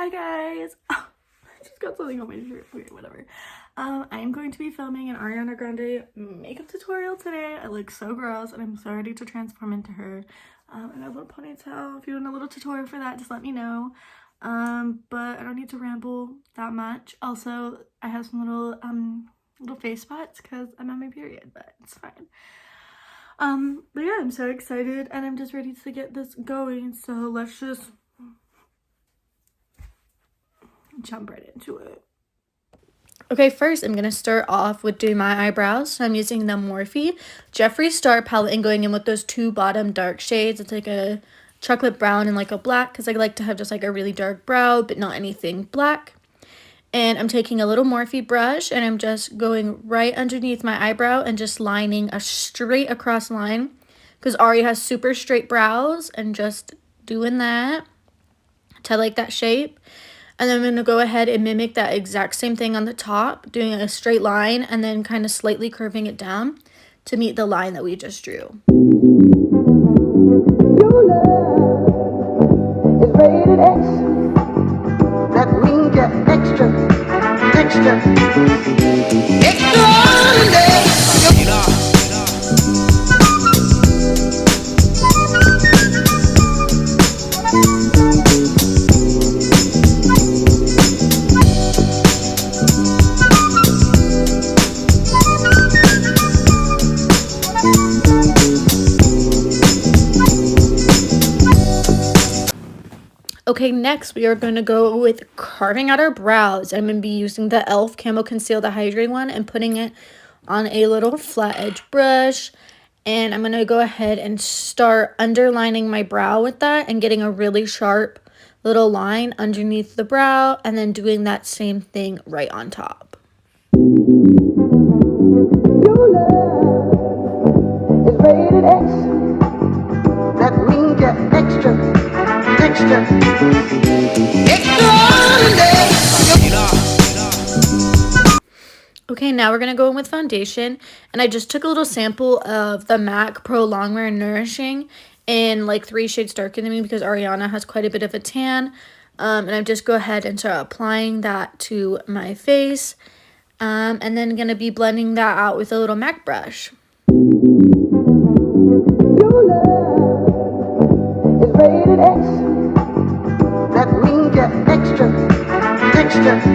Hi guys! I just got something on my shirt. Okay, whatever. I am going to be filming an Ariana Grande makeup tutorial today. I look so gross and I'm so ready to transform into her. And I have a little ponytail. If you want a little tutorial for that, just let me know. But I don't need to ramble that much. Also, I have some little face spots because I'm on my period, but it's fine. But yeah, I'm so excited and I'm just ready to get this going. So let's just jump right into it. Okay, first I'm gonna start off with doing my eyebrows. So I'm using the Morphe Jeffree Star palette and going in with those two bottom dark shades. It's like a chocolate brown and like a black because I like to have just like a really dark brow but not anything black. And I'm taking a little Morphe brush and I'm just going right underneath my eyebrow and just lining a straight across line because Ari has super straight brows, and just doing that to like that shape. And then I'm going to go ahead and mimic that exact same thing on the top, doing a straight line and then kind of slightly curving it down to meet the line that we just drew. Your love is rated X. That means you're extra. Extraordinary. Okay, next we are going to go with carving out our brows. I'm going to be using the e.l.f. Camo Conceal the Hydrate one and putting it on a little flat edge brush. And I'm going to go ahead and start underlining my brow with that and getting a really sharp little line underneath the brow, and then doing that same thing right on top. Your love is rated X. That means you're extra. Okay, now we're going to go in with foundation, and I just took a little sample of the MAC Pro Longwear Nourishing in like 3 shades darker than me because Ariana has quite a bit of a tan, and I just go ahead and start applying that to my face, and then going to be blending that out with a little MAC brush. Your love is rated X. That means you're extra. Extraordinary.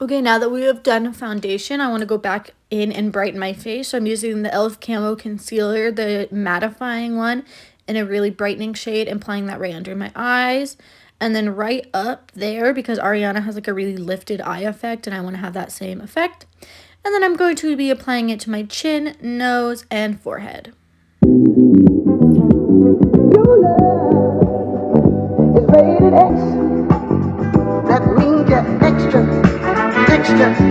Okay, now that we have done foundation, I want to go back in and brighten my face. So I'm using the e.l.f. Camo Concealer, the mattifying one, in a really brightening shade, and applying that right under my eyes. And then right up there, because Ariana has like a really lifted eye effect, and I want to have that same effect. And then I'm going to be applying it to my chin, nose, and forehead. Your love is rated X. That means you're extra. Extraordinary.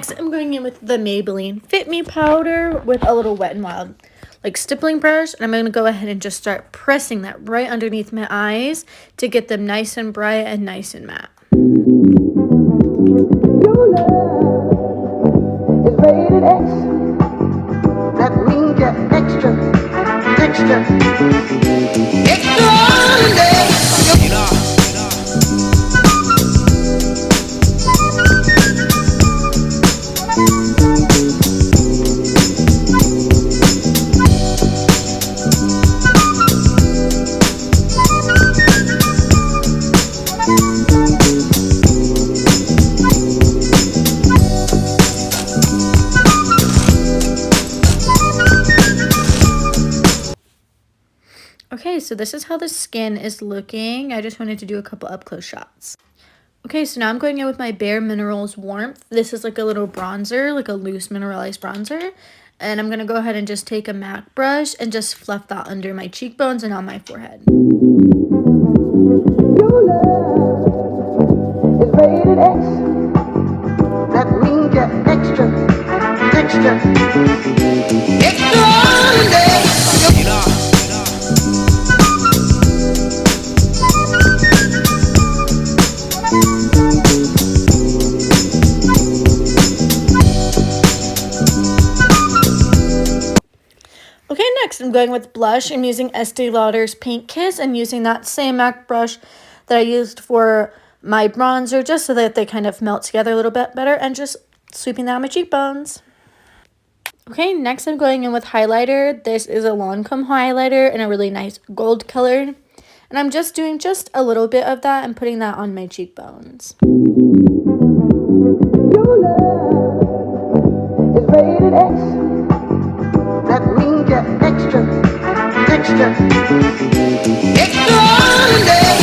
next I'm going in with the Maybelline Fit Me powder with a little Wet n Wild like stippling brush, and I'm going to go ahead and just start pressing that right underneath my eyes to get them nice and bright and nice and matte. Your love is rated X. That means you're extra, extra, extraordinary. Okay, so this is how the skin is looking. I just wanted to do a couple up close shots. Okay, so now I'm going in with my Bare Minerals Warmth. This is like a little bronzer, like a loose mineralized bronzer. And I'm going to go ahead and just take a MAC brush and just fluff that under my cheekbones and on my forehead. Your love is rated X. That means you're extra, extra, extraordinary. Okay, next I'm going with blush. I'm using Estee Lauder's Pink Kiss and using that same MAC brush that I used for my bronzer just so that they kind of melt together a little bit better, and just sweeping that on my cheekbones. Okay, next I'm going in with highlighter. This is a Lancome highlighter in a really nice gold color. And I'm just doing just a little bit of that and putting that on my cheekbones. Your love is rated X. That means you're extra, extra, extraordinary.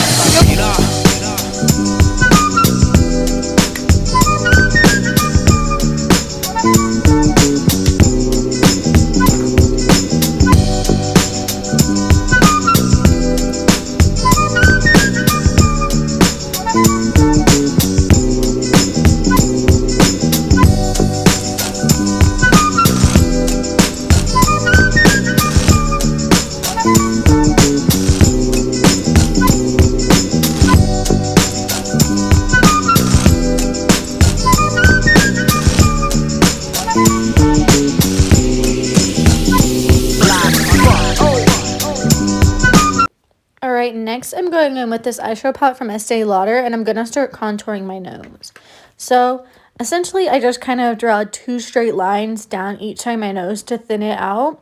Alright, next I'm going in with this eyeshadow palette from Estee Lauder, and I'm going to start contouring my nose. So, essentially, I just kind of draw 2 straight lines down each side of my nose to thin it out.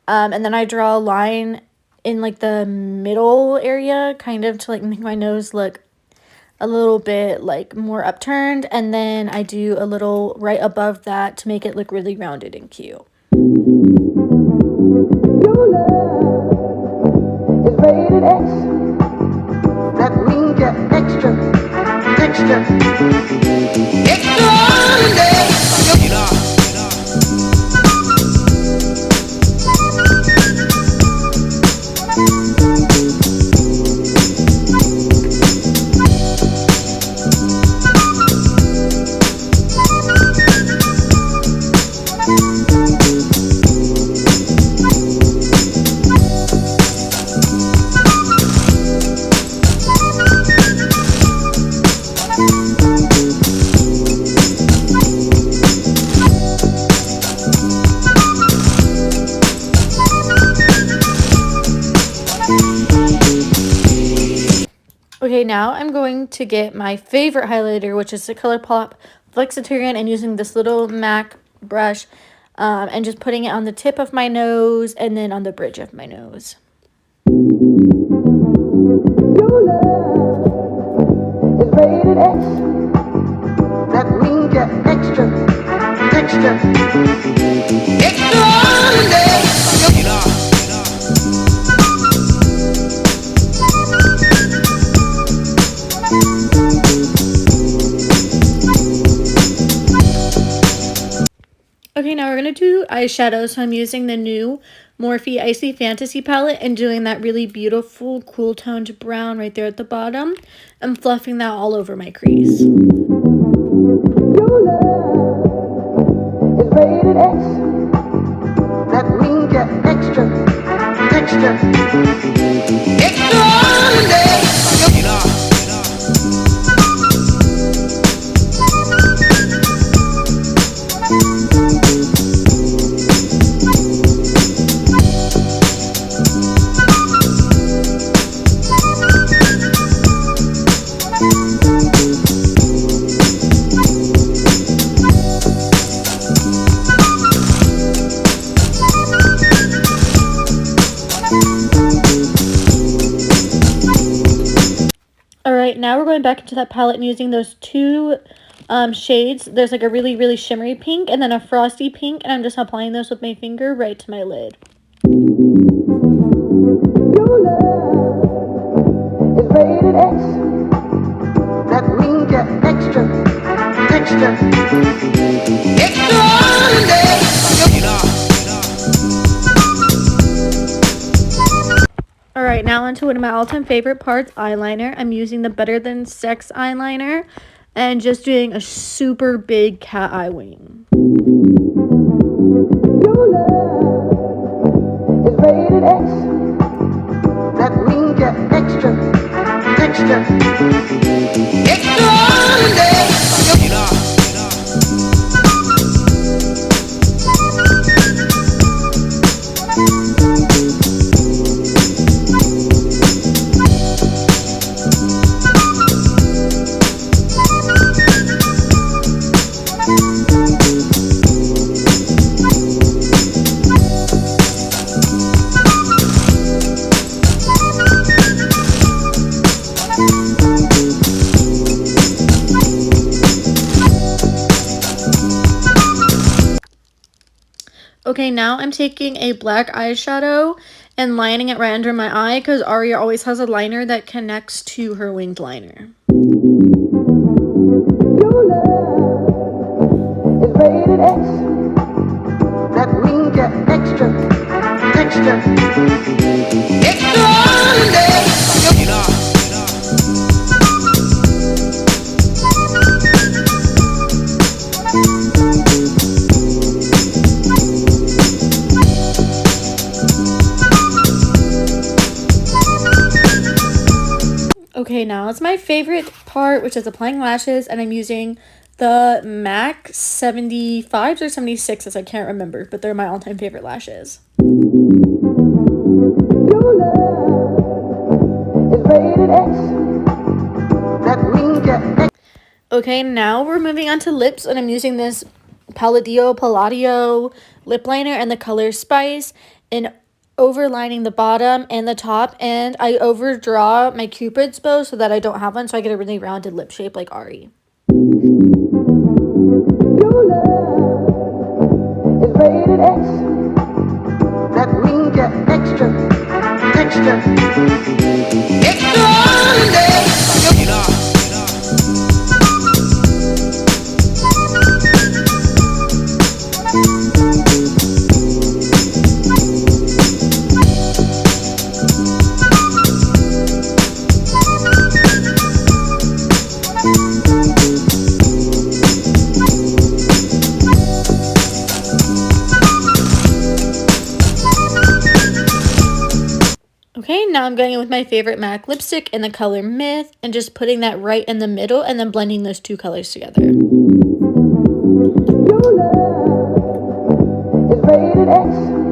And then I draw a line in, like, the middle area, kind of to, like, make my nose look a little bit, like, more upturned. And then I do a little right above that to make it look really rounded and cute. Your love is rated X. That means you're extra, extra, extraordinary. Okay, now I'm going to get my favorite highlighter, which is the ColourPop Flexitarian, and using this little MAC brush and just putting it on the tip of my nose and then on the bridge of my nose. Your love is rated X. That means you're extra, extra, extraordinary. Okay, now we're going to do eyeshadow. So I'm using the new Morphe Icy Fantasy palette and doing that really beautiful cool toned brown right there at the bottom. I'm fluffing that all over my crease. Your love is rated X. That means you're extra, extra, extraordinary. Alright, now we're going back into that palette and using those two shades. There's like a really, really shimmery pink and then a frosty pink, and I'm just applying those with my finger right to my lid. Your love is rated X. That means you're extra, extra, extraordinary. Alright, now onto one of my all-time favorite parts, eyeliner. I'm using the Better Than Sex eyeliner and just doing a super big cat eye wing. Your love is rated X. That means you're extra, extra, extraordinary. Okay, now I'm taking a black eyeshadow and lining it right under my eye because Aria always has a liner that connects to her winged liner. Your love is rated X. That means you're extra, extra, extraordinary. Okay, now it's my favorite part, which is applying lashes, and I'm using the MAC 75s or 76s, I can't remember, but they're my all-time favorite lashes. Your love is rated X. That means you're extra. Okay, now we're moving on to lips, and I'm using this Palladio lip liner and the color Spice, and overlining the bottom and the top, and I overdraw my Cupid's bow so that I don't have one, so I get a really rounded lip shape like Ari. Your love is rated X. That means you're extra, extra, extraordinary. Okay, now I'm going in with my favorite MAC lipstick in the color Myth and just putting that right in the middle and then blending those two colors together. Your love is rated X.